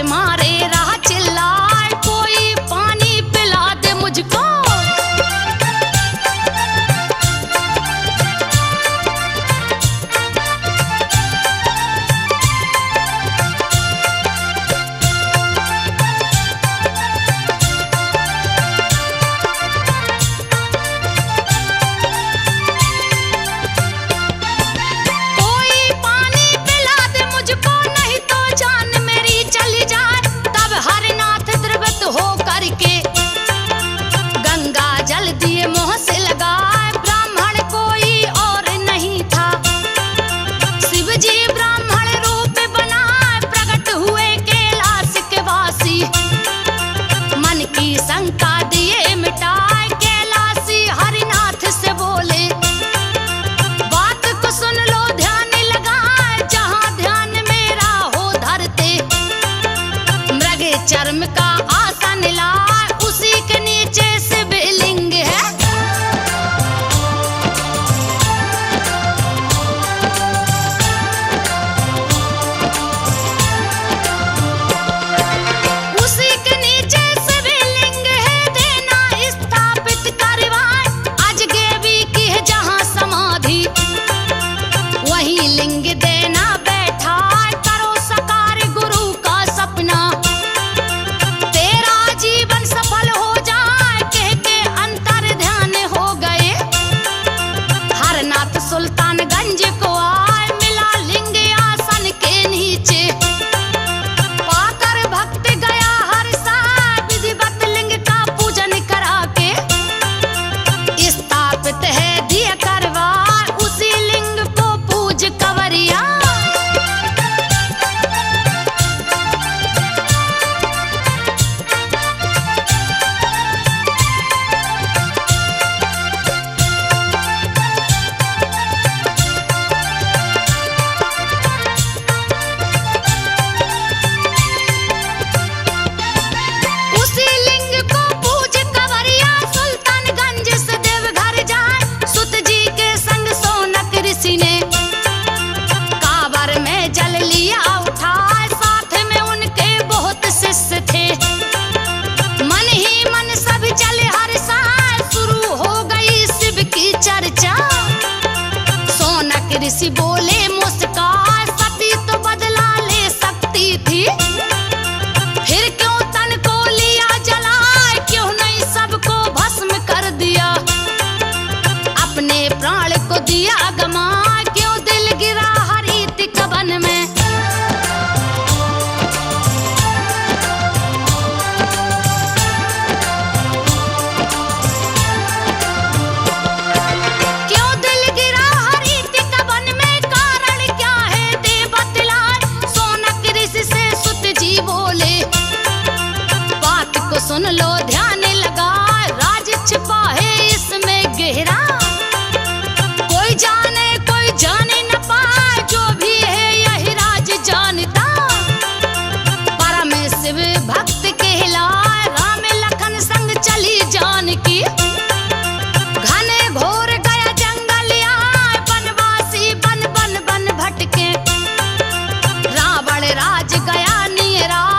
मारे राह चिल्लाए, कोई पानी पिला दे मुझको। बोले मुस्कान, सती तो बदला ले सकती थी, फिर क्यों तन को लिया जलाए, क्यों नहीं सबको भस्म कर दिया, अपने प्राण को दिया गमा, क्यों दिल गिरा हरित कवन में। सुन लो ध्यान लगा, राज छिपा है इसमें गहरा, कोई जाने न पाए, जो भी है यही राज जानता, परम शिव भक्त कहलाए, राम लखन संग चली जानकी, घने घोर गया जंगल आए, बनवासी बन बन बन भटके, रावण राज गया नियराए,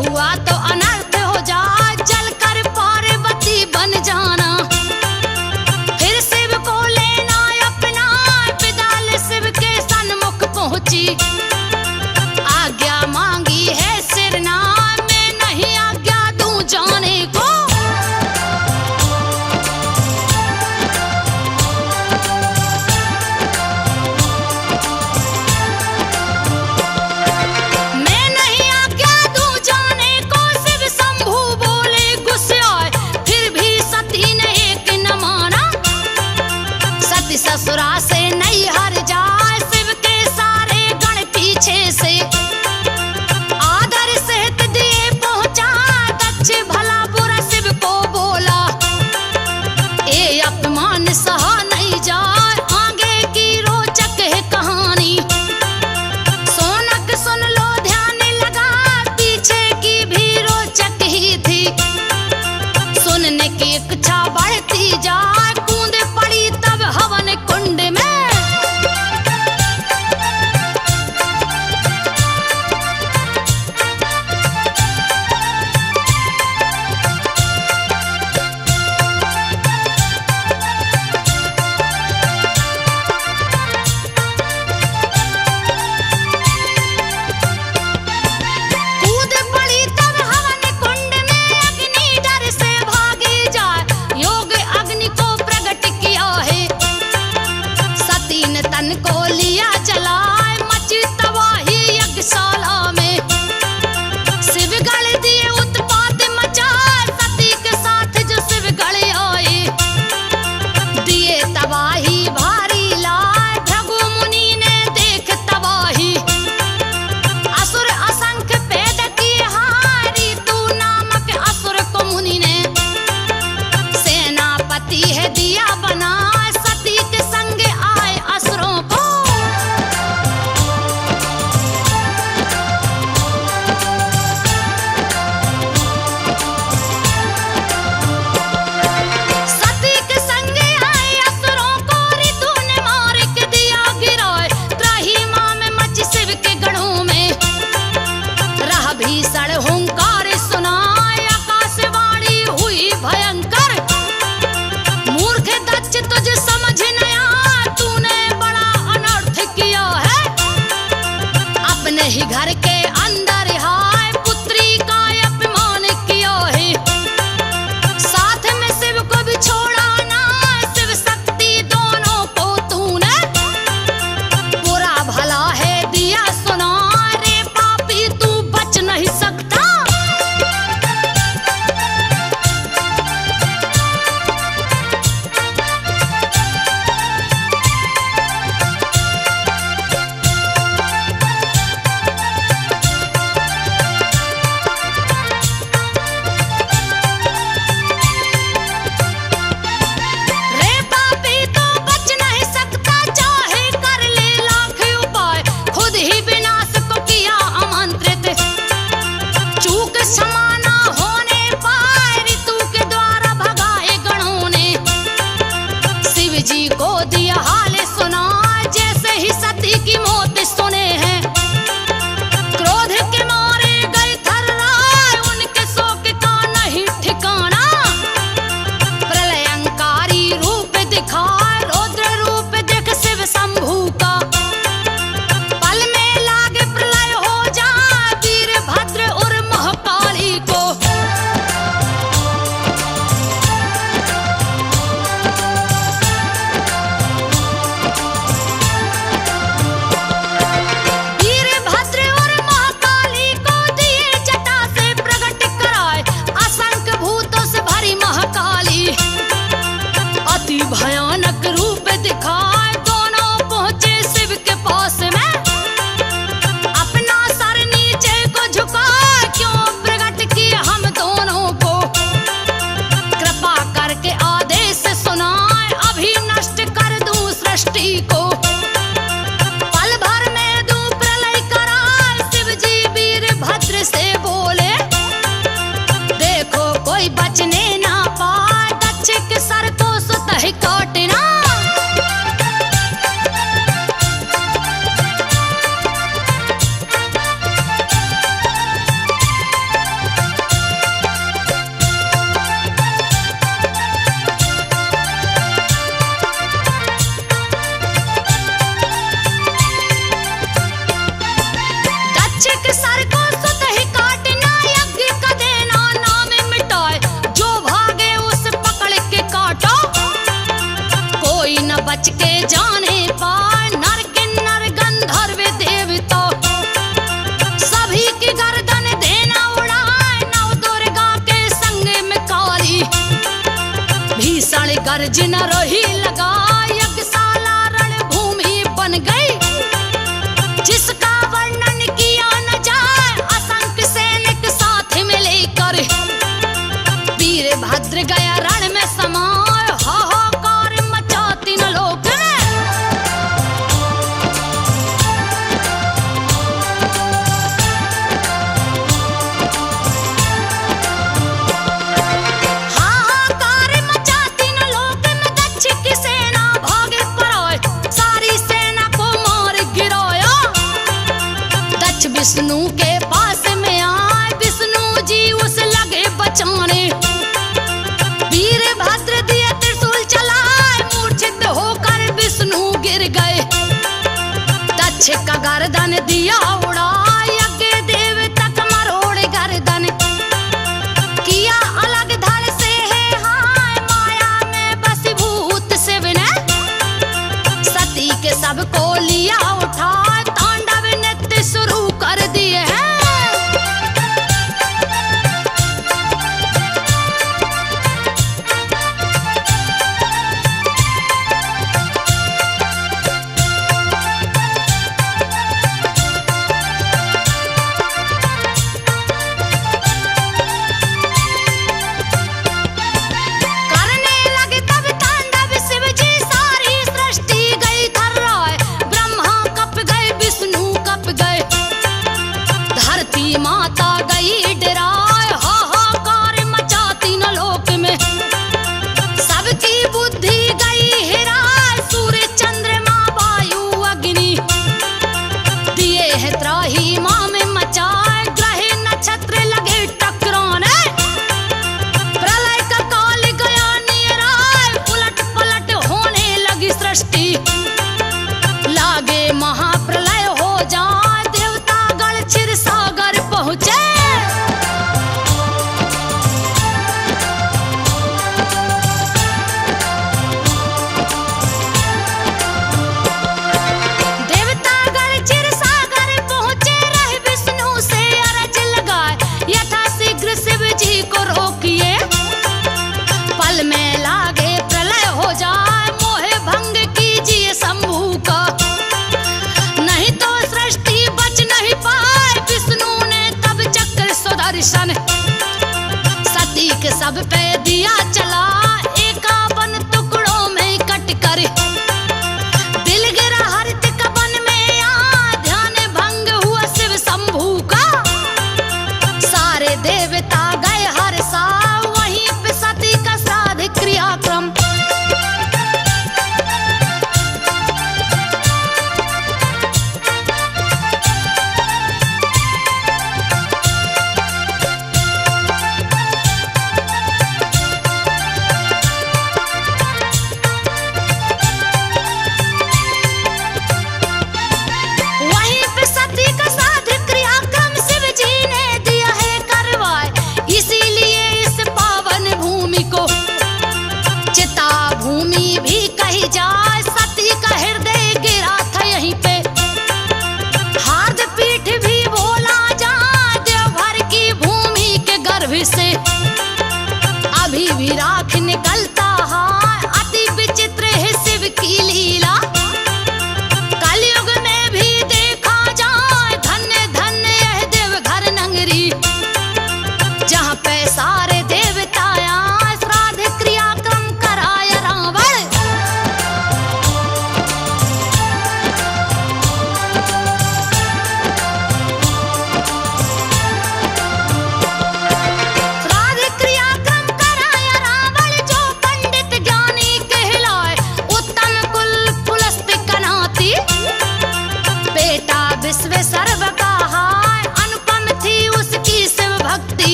हुआ तो अनर्थ हो जाए, जलकर पार्वती बन जाना। फिर शिव को लेना अपना, विदाल शिव के सन्मुख पहुंची। आज्ञा मांगी है सिरना, मैं नहीं आज्ञा दूं जाने को। मैं नहीं आज्ञा दूं जाने को, गरज न रही लगा यज्ञशाला रणभूमि बन गई, जिसका वर्णन किया न जाए। असंख्य सैनिक साथ में लेकर वीरभद्र गया रण में समाये, हाहाकार मचा तीन लोक में। हाहाकार मचा तीन लोक में, दक्ष की सेना भागे पराए, सारी सेना को मार गिराया। दक्ष विष्णु के पास में आए, विष्णु जी उस लगे बचाने। वीरभद्र दिए त्रिशूल चलाए, मूर्छित होकर विष्णु गिर गए। दक्ष का गर्दन दिया उड़ा, यज्ञ देव तक मरोड़ गर्दन। किया अलग धड़ से है हाय, माया में बसीभूत शिव ने। सती के सबको लिया उठा, तांडव नृत्य शुरू कर दिए हैं। करने लगे तब तांडव शिव जी, सारी सृष्टि गई थर्राए। ब्रह्मा कप गए, विष्णु कप गए, धरती माता गई डराए। हाहाकार मचा तीन लोक में, सबकी बुद्धि गई हिराए। सूर्य चंद्रमा वायु अग्नि दिए है त्राही माँ में मचाए। ग्रह नक्षत्र लगे टकराने, प्रलय का काल गया निराए। उलट पलट होने लगी सृष्टि, लागे महाप्रलय हो जाए। देवता गण क्षीर सागर पहुँचे। देवतागण क्षीर सागर पहुँचे, रहे विष्णु से अरज लगाए। यथा शीघ्र शिव जी को रोकिए, पल में लागे प्रलय हो जाए। मोहे भंग कीजिए शंभू का, नहीं तो सृष्टि बच नहीं पाए। विष्णु ने तब चक्र सुदर्शन, सती के सब पे दिया चला। 51 टुकड़ों में कट कर, दिल गिरा हरित कवन में आ। ध्यान भंग हुआ शिव शंभू का, सारे देवता गए हर सा। वहीं पे सती का श्राद्ध क्रियाक्रम।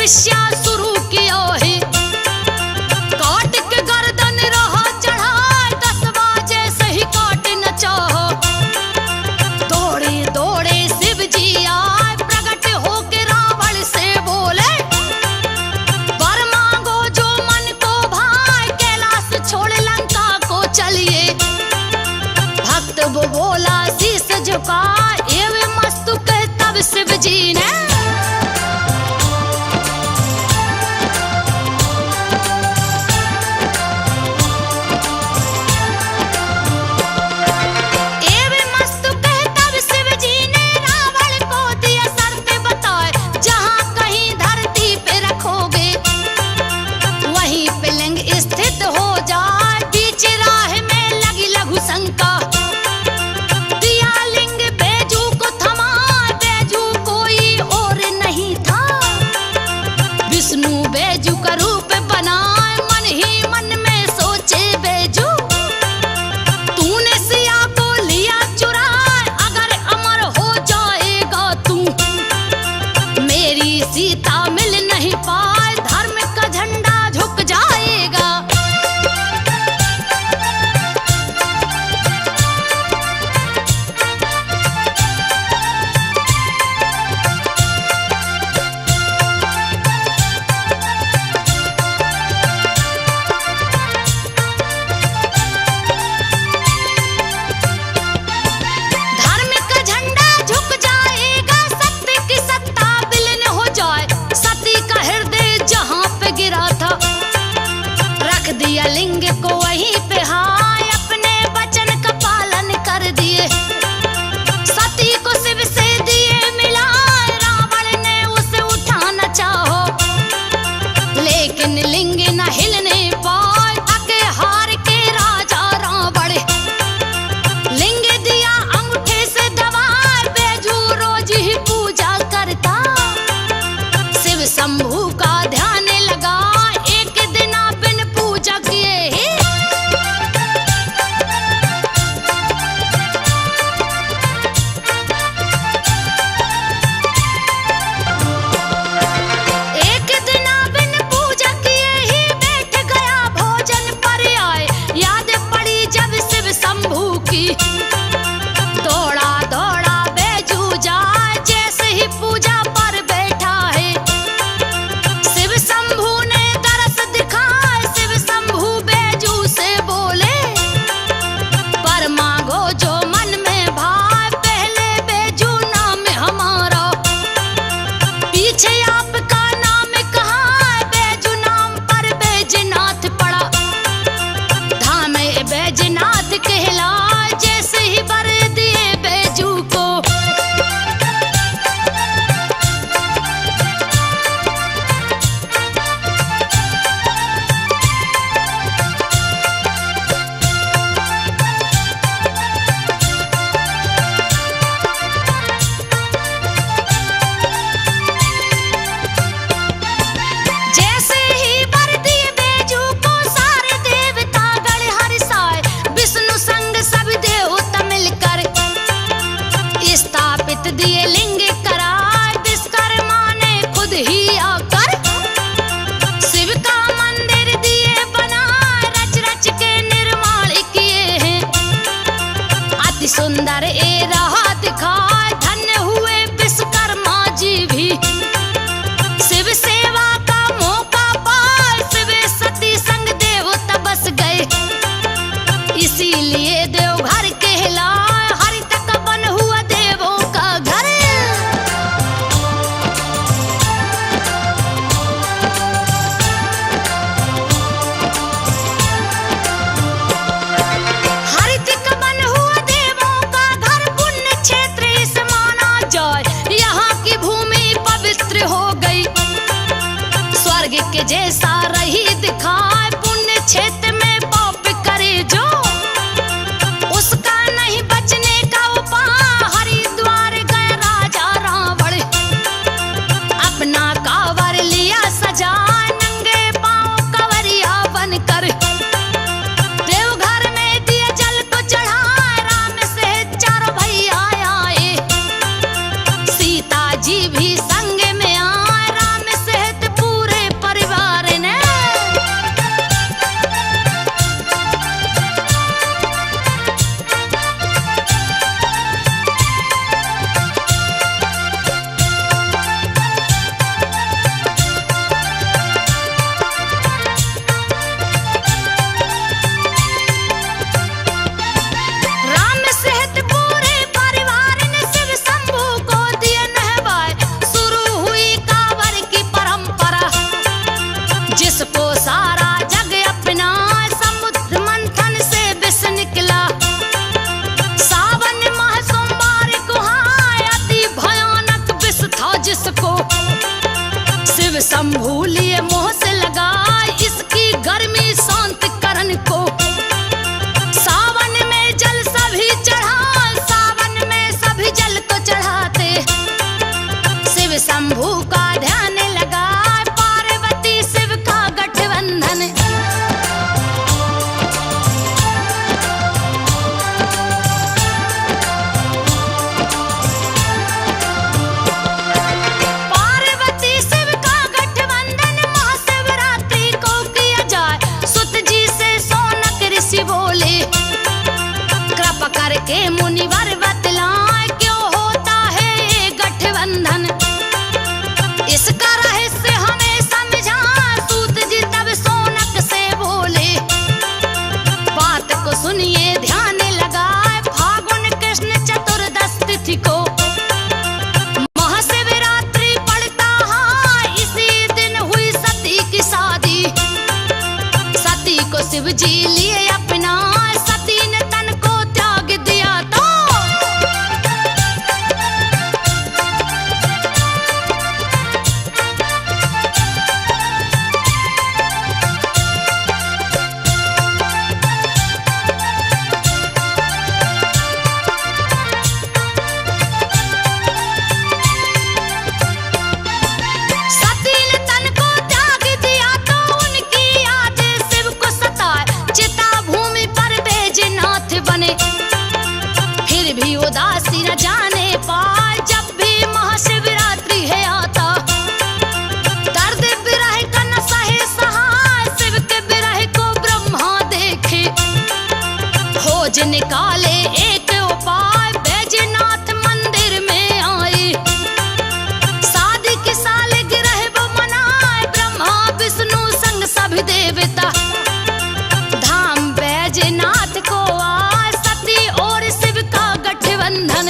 तपस्या शुरू किया है। काट के गर्दन रहा चढ़ा 10 बजे से ही काट न चाहो। दौड़े दौड़े शिव जी आए प्रकट होके रावण से बोले वर मांगो जो मन को भाए कैलाश छोड़ लंका को चलिए। भक्त वो बोला शीस झुका एवं मस्तुक तब शिव जी ने स्थित हो जाए। बीच राह में लगी लघु शंका दिया लिंग बैजू को थमा। बैजू कोई और नहीं था विष्णु बैजू का रूप बनाए। मन ही मन में सोचे बैजू तूने सिया को लिया चुराए। अगर अमर हो जाएगा तू मेरी सीता मिल नहीं पाए। धर्म का झंडा झुक जाएगा। धर्म का झंडा झुक जाएगा। सत्य की सत्ता विलीन हो जाए। सती का हृदय जहां पे गिरा था रख दिया लिंग को वहीं पे हाय। अपने वचन का पालन कर दिए। सती को शिव से दिए मिलाए। रावण ने उसे उठाना चाहो लेकिन लिंग न हिलने पाए। थके हार के राजा रावण लिंग दिया अंगूठे से दबा। बैजू रोज ही पूजा करता शिव शंभू का ध्यान लगा। एक दिन बिन पूजा किए ही एक दिन बिन पूजा किए ही बैठ गया भोजन पर आए। याद पड़ी जब शिव शंभू की दौड़ा दौड़ा बैजू जाए। जैसे ही पूजा पर बैठा है शिव शंभू ने दरस दिखाए। शिव शंभू बैजू से बोले पर मांगो जो मन में भाए। पहले बैजू नाम हमारा पीछे आपका नाम कहाँ। बैजू नाम पर बैजनाथ पड़ा। धाम बैजनाथ कहला। जैसे ही वर दिए बैजू को जैसे ही वर दिए बैजू को सारे देवता गण हर्षाए। विष्णु संग सब देवता मिलकर स्थापित दिए लिंग करार। विश्वकर्मा ने खुद ही आकर शिव का मंदिर दिए बना। रच रच के निर्माण किए हैं अति सुंदर ए रहा दिखाए। धन्य हुए विश्वकर्मा जी भी शिव सेवा का मौका पाए। शिव सती संग देवता बस गए इसीलिए देवघर कहलाए। हरि तक बन हुआ देवों का घर। हरि तक बन हुआ देवों का घर। पुण्य क्षेत्र इस माना जाए। यहाँ की भूमि पवित्र हो गई स्वर्ग के जैसा रही दिखाए। पुण्य क्षेत्र में पाप करे जो उसका नहीं बचने का उपाय। हरिद्वार गए राजा रावण अपना कांवर लिया सजा। नंगे पांव कंवरिया बनकर देवघर में दिए जल को चढ़ाए। राम से चारों भैया आए। सीता जी भी संग में आए। राम सहित शिव शंभू लिए मोह से लगाए इसकी गर्मी शांत करन को। सावन में जल सभी चढ़ा, सावन में सभी जल को चढ़ाते। शिव शंभू का ध्यान लगाए पार्वती शिव का गठबंधन। करके मुनिवर बतलाए क्यों होता है ये गठबंधन। इसका रहस्य हमें समझा सूत जी तब सोनक से बोले। बात को सुनिए ध्यान लगाए फागुन कृष्ण चतुर्दश तिथि को महाशिवरात्रि पड़ता है। इसी दिन हुई सती की शादी। सती को शिव जी लिए अपना, सती ने तन को त्याग दिया तो सती ने तन को त्याग दिया तो उनकी याद शिव को सताए। चिता भूमि पर बैजनाथ बने फिर भी उदासी न जाने पाए। जब भी महाशिवरात्रि है आता दर्द विरह का न सहे सहाय। शिव के विरह को ब्रह्मा देखे खोज निकाले एक उपाय। बैजनाथ मंदिर में आए शादी की सालगिरह वो मनाए। ब्रह्मा विष्णु संग सभी देवता धाम बैजनाथ को आए। सती और शिव का गठबंधन।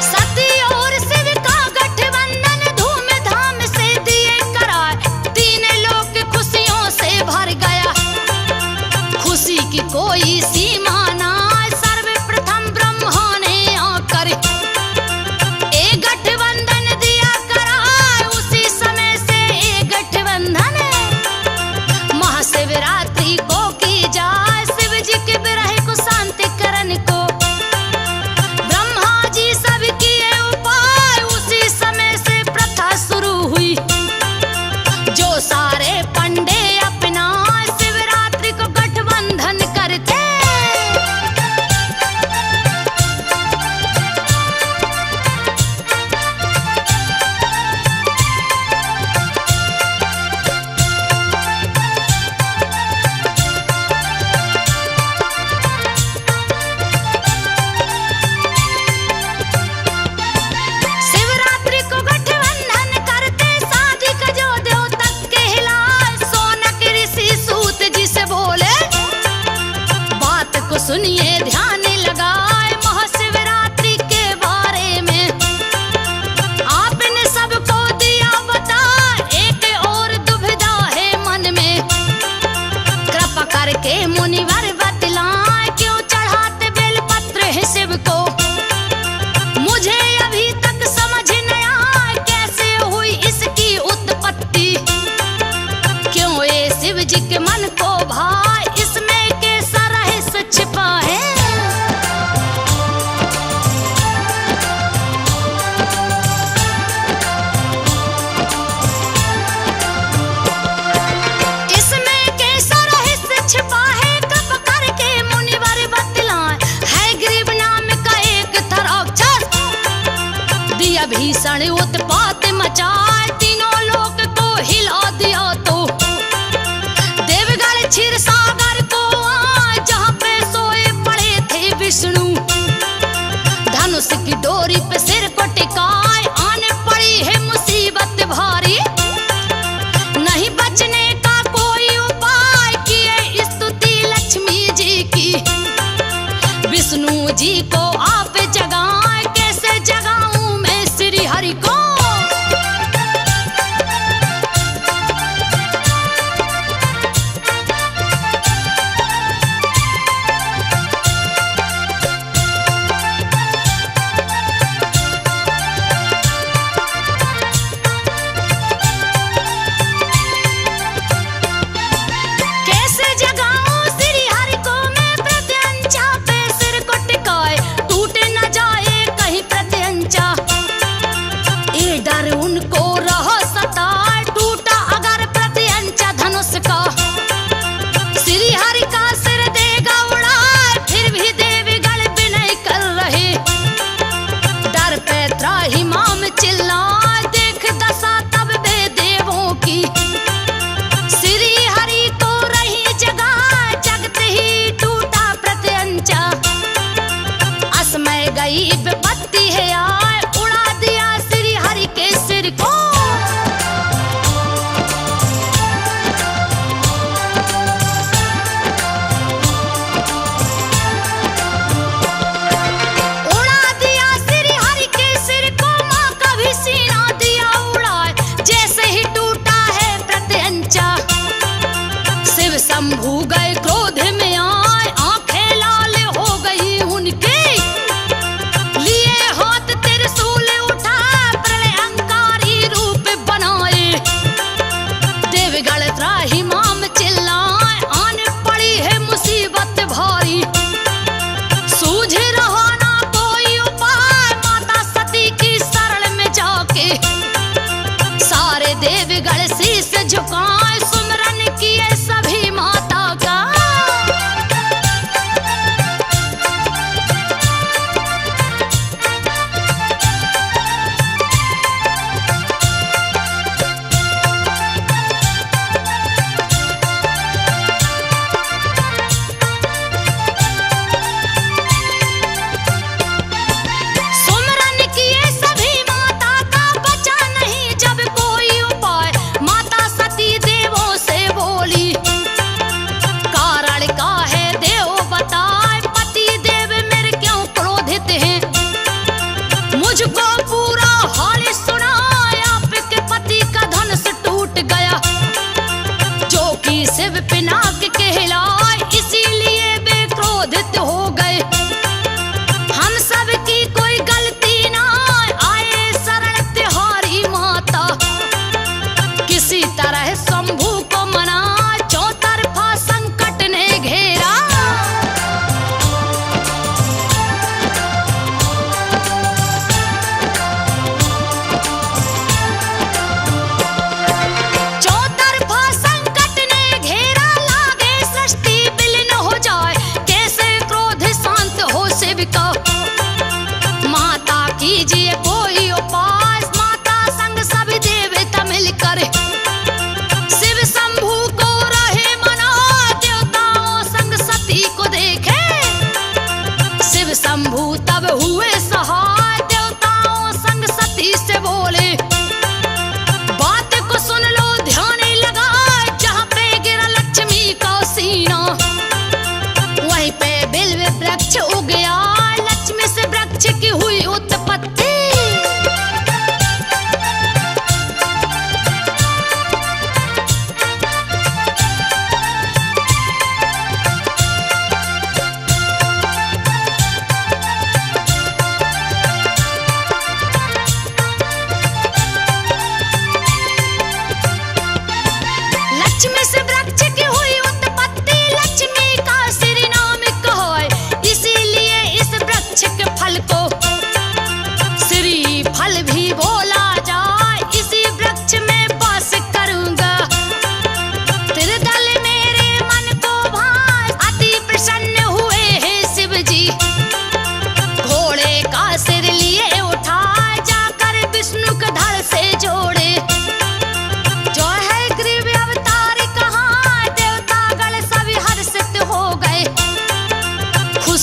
सती और शिव का गठबंधन धूमधाम से दिए कराए। तीन लोक खुशियों से भर गया, खुशी की कोई सीमा ना। सर्वप्रथम ब्रह्मा ने आकर एक गठबंधन दिया कराए। उसी समय से एक गठबंधन महाशिवरात्रि को की जाए। शिव जी के विरह को शांति करने को ब्रह्मा जी सब किए उपाय। उसी समय से प्रथा शुरू हुई जो सारे पंडे अपना शिवरात्रि को गठबंधन करते। शिवरात्रि को गठबंधन करते शादी का जो देव तक के हिलाए। सोनक ऋषि सूत जी से बोले बात को सुनिए ध्यान लगाए। महाशिवरात्रि के बारे में आपने सबको दिया बता। एक और दुविधा है मन में कृपा करके मुनिवर बतलाए। क्यों चढ़ाते बेलपत्र है शिव को मुझे अभी तक समझ न आया। कैसे हुई इसकी उत्पत्ति, क्यों ये शिव जी के मन को भाई। इसमें कैसा रहस्य छिपा है। इसमें कैसा रहस्य छिपा है कृपा करके मुनिवर बतलाए। है गरीब नाम का एक था राक्षस दिया भीषण उत्पात मचाए। तीनों लोक को हिला दिया तो देवगढ़ क्षीर सागर को आए। जहाँ पे सोए पड़े थे विष्णु धनुष की डोरी पे सिर को टिकाए। आने पड़ी है मुसीबत भारी, नहीं बचने का कोई उपाय। किए स्तुति लक्ष्मी जी की विष्णु जी को आप जगाए। कैसे जगाऊं मैं श्री हरि को।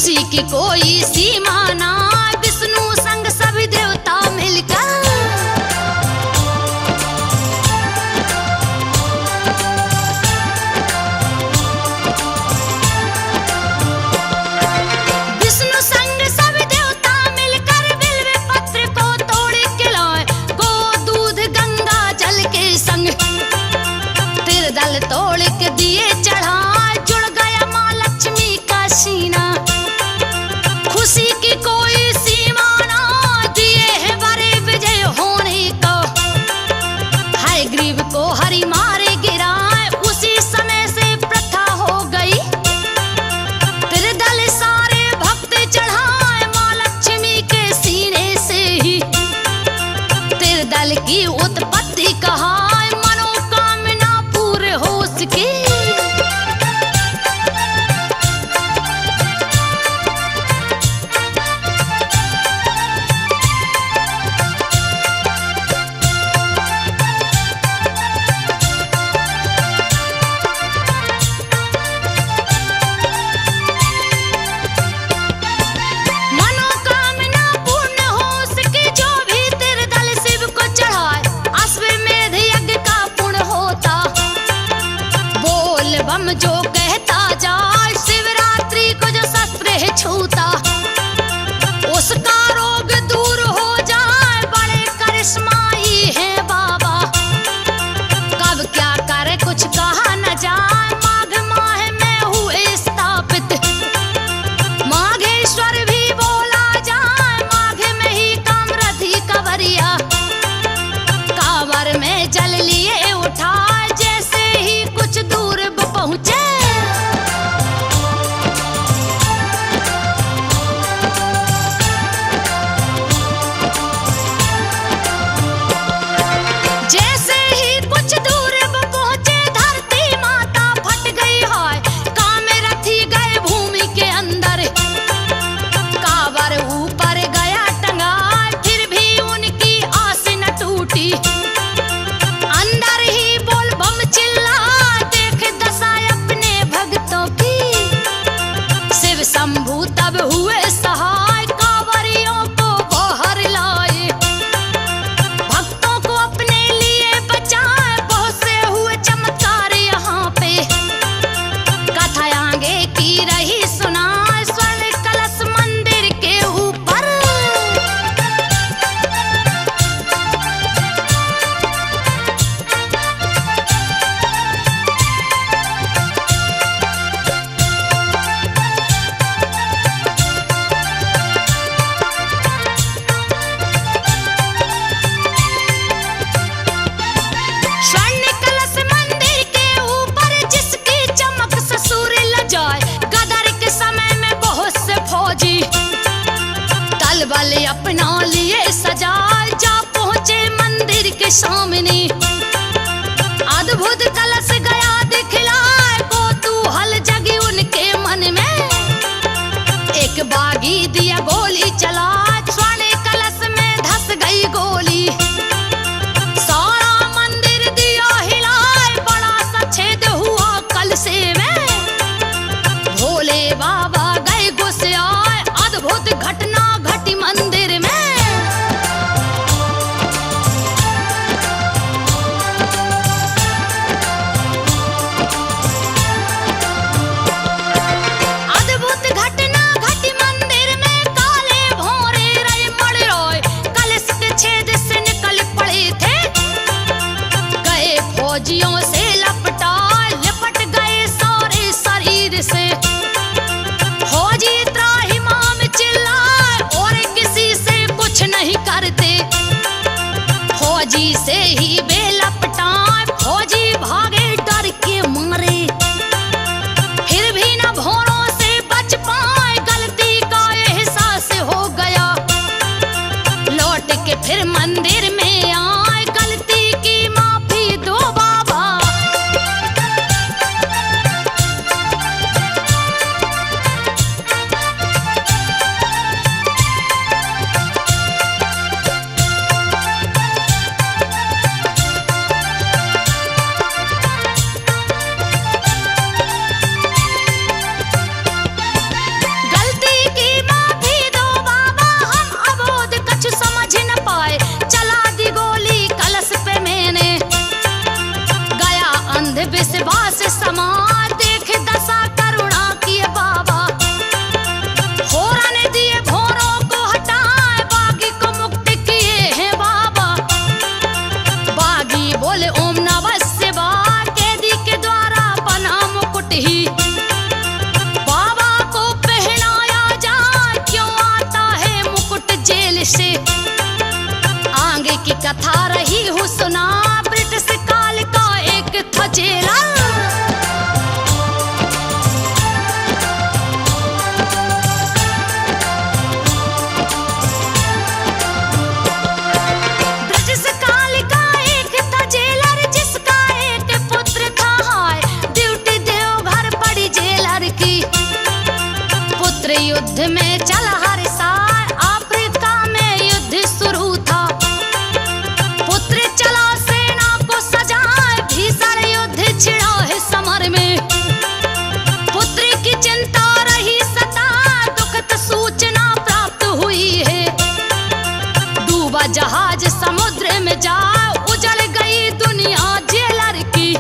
खुशी की कोई सीमा ना, विष्णु संग सभी देवता मिलकर दल तोड़ के दिए चढ़ा, जुड़ गया माँ लक्ष्मी का सीना। खुशी की कोई सीमा ना, दिए है बड़े विजय होने को। हाय ग्रीव को हरि मारे गिराए, उसी समय से प्रथा हो गई। तेरे दल सारे भक्त चढ़ाए माँ लक्ष्मी के सीने से ही। तेरे दल की उत्पत्ति कहा की। मनोकामना पूर्ण हो सके, जो भी तेरे दल शिव को चढ़ाए, अश्वमेध यज्ञ का पुण्य होता। बम जो कहता जाए, शिवरात्रि को जो शस्त्र है छूता, उसका रोग दूर हो जाए। बड़े करिश्माई है बाबा, कब क्या करे कुछ कहा न जाए। माघ माह में हुए स्थापित, माघेश्वर भी बोला जाए। माघ में ही कामरथी कवरिया, कांवर में जल लिए उठाए। जैसे ही कुछ दूर पहुंचे, जैसे ही कुछ दूर पहुंचे, धरती माता फट गई है। कामरथी गए भूमि के अंदर, कांवर ऊपर गया टंगा, फिर भी उनकी आस न टूटी। अंदर ही बोल बम चिल्ला, शंभू तब हुए सहाय, कांवरियों को बाहर लाए। भक्तों को अपने लिए बचाए, बहुत से हुए चमत्कार यहाँ पे। कथा आगे की रही सुनाए, स्वर्ण कलश मंदिर के ऊपर। बल अपना लिए सजाए, जा पहुंचे मंदिर के सामने। अद्भुत कलश गया दिखलाए, कौतूहल जगी उनके मन में। एक बागी दिया गोली चला, स्वर्ण कलश में धस गई गोली। सारा मंदिर दिया हिलाए, बड़ा सा छेद हुआ कलशे में। भोले बाबा गए गुस्से आए, अद्भुत घटना घटी मंदिर में। अद्भुत घटना घटी मंदिर में, काले भोरे रहे मड़ रोए, कलश के छेद से निकल पड़े थे। गए फौजियों से लपट गए सारे शरीर से। युद्ध में चला हर साल, अफ्रीका में युद्ध शुरू था। पुत्र चला सेना को सजाए, भीषण युद्ध छिड़ा है समर में। पुत्र की चिंता रही सता, दुखद सूचना प्राप्त हुई है। डूबा जहाज समुद्र में जा, उजड़ गई दुनिया जेलर की।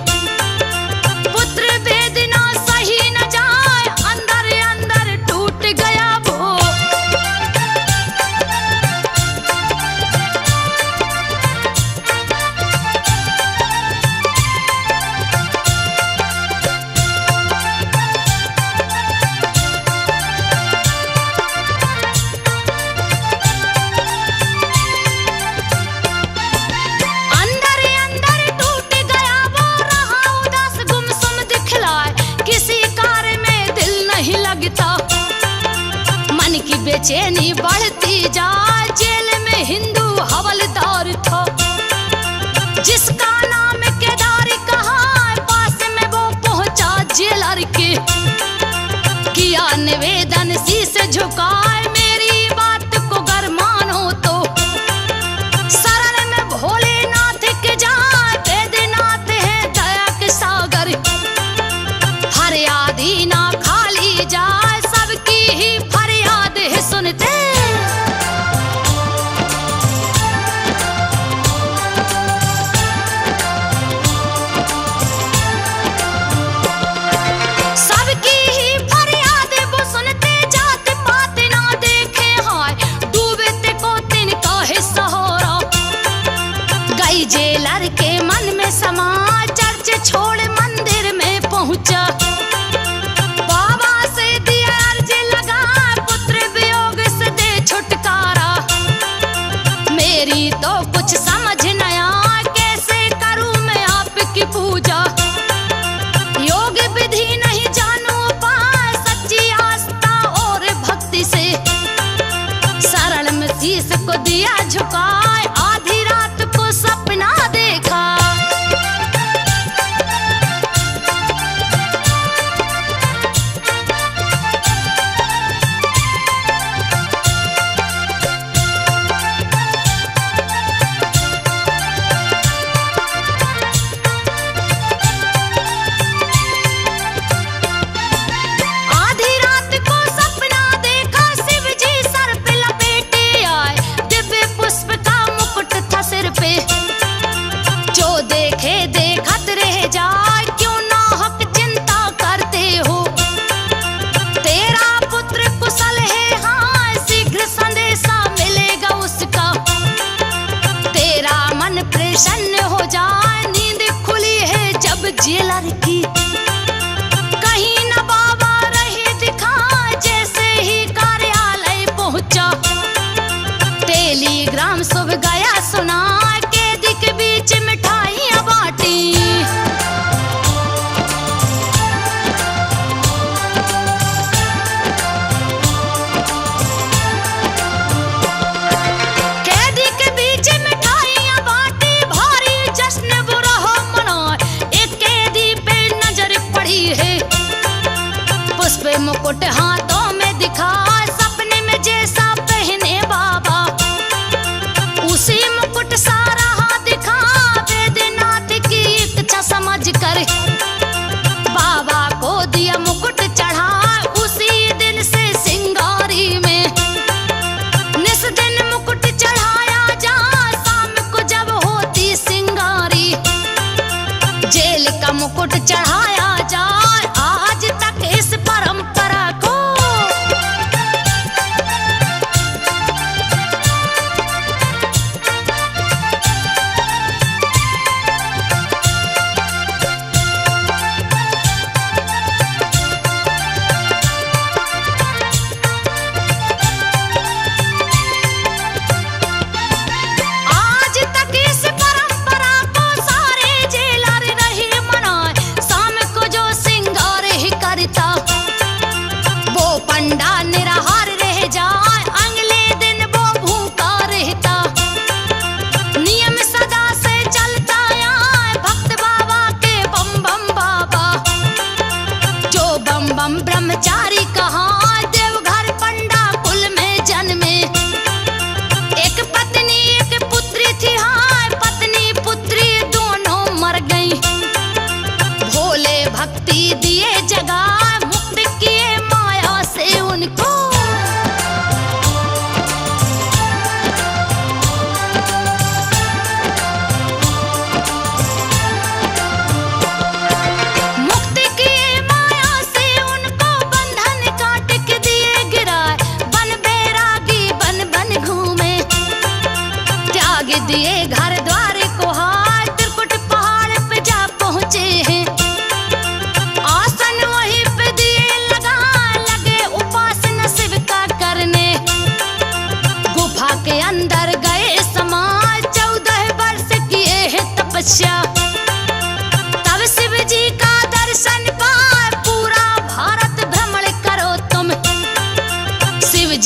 पुत्र वेदना सही न जाए, अंदर अंदर टूट गया वो। अंदर अंदर टूट गया वो, रहा उदास गुमसुम दिखलाए, किसी कार्य में दिल नहीं लगता। मन की बेचैनी बढ़ती जाए, जेल में हिंदू हवलदार था, जिसका नाम केदारी कहा। पास में वो पहुंचा जेलर के, किया निवेदन शीश झुकाए, मेरी बात को गर मानो तो। शरण में भोलेनाथ के जाए, वेदनाथ है दया के सागर। फरियादी ना खाली जाए, सबकी ही फरियाद है सुनते। सबकी ही फरियाद वो सुनते, जात पात ना देखे हाय, डूबे ते को तिनका है सहारा। गई जेलर के मन में समा, चर्च छोड़ मंदिर में पहुंचा। बाबा से दिया अर्ज लगा, पुत्र वियोग से दे छुटकारा। मेरी तो कुछ समझ न आया, कैसे करूं मैं आपकी पूजा। योग विधि नहीं जानू पाए, सच्ची आस्था और भक्ति से। शरण में शीश को दिया झुकाए, आधी रात को सपना देखा। आधी रात को सपना देखा, शिव जी सर पे लपेटे आए, दिव्य पुष्प का मुकुट था सिर पे। जो देखे देखत रह जाए, क्यों ना हक चिंता करते हो। तेरा पुत्र कुशल है हाँ, शीघ्र संदेशा मिलेगा उसका। तेरा मन प्रसन्न हो जाए, नींद खुली है जब जेलर की। कहीं न बाबा रहे दिखा, जैसे ही कार्यालय पहुंचा। टेलीग्राम शुभ गया सुना, कैदी के बीच मिठाइयां बांटी। कैदी के बीच मिठाइयां बांटी, भारी जश्न बुरा हो मनाए। एक कैदी पे नजर पड़ी है, पुष्प मुकुट हाथों में दिखा, सपने में जैसा पहने बाबा। उसी मुकुट सारा हाथ दिखा, वेदनाथ की इच्छा समझ कर। बाबा को दिया मुकुट चढ़ा, उसी दिन से सिंगारी में। निस दिन मुकुट चढ़ाया जा, शाम को जब होती सिंगारी। जेल का मुकुट चढ़ाया जाए, आज तक इस परंपरा को। आज तक इस परंपरा को सारे जेलर रहे मनाए, शाम को जो सिंगार ही करता। वो पंडा निराहार रह जाए, अगले दिन वो भूखा रहता। नियम सदा से चलता आए, भक्त बाबा के बम बम बाबा। जो बम बम ब्रह्मचारी कहा, देवघर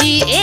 जी